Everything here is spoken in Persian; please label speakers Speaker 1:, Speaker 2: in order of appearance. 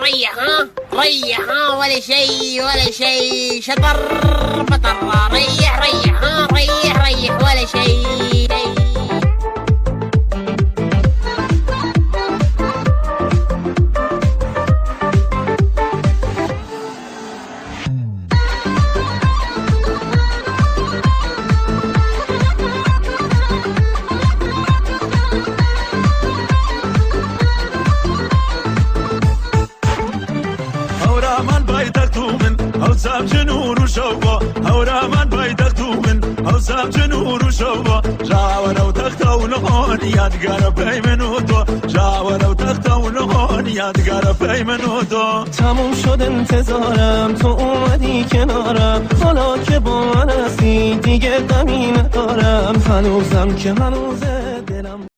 Speaker 1: ريح ها ريح ها ولا شيء ولا شيء شطر بطر ريح ريح ها ريح ريح ولا شيء
Speaker 2: هوسام جنور وشوبه هورامان بايدختو من هوسام جنور وشوبه جاورو تختون یادگار پیمنوتو جاورو تختون یادگار پیمنوتو
Speaker 3: تموم شد انتظارم تو اومدی کنارم حالا که با من هستی دیگه غمی ندارم هنوزم که هنوزه دلم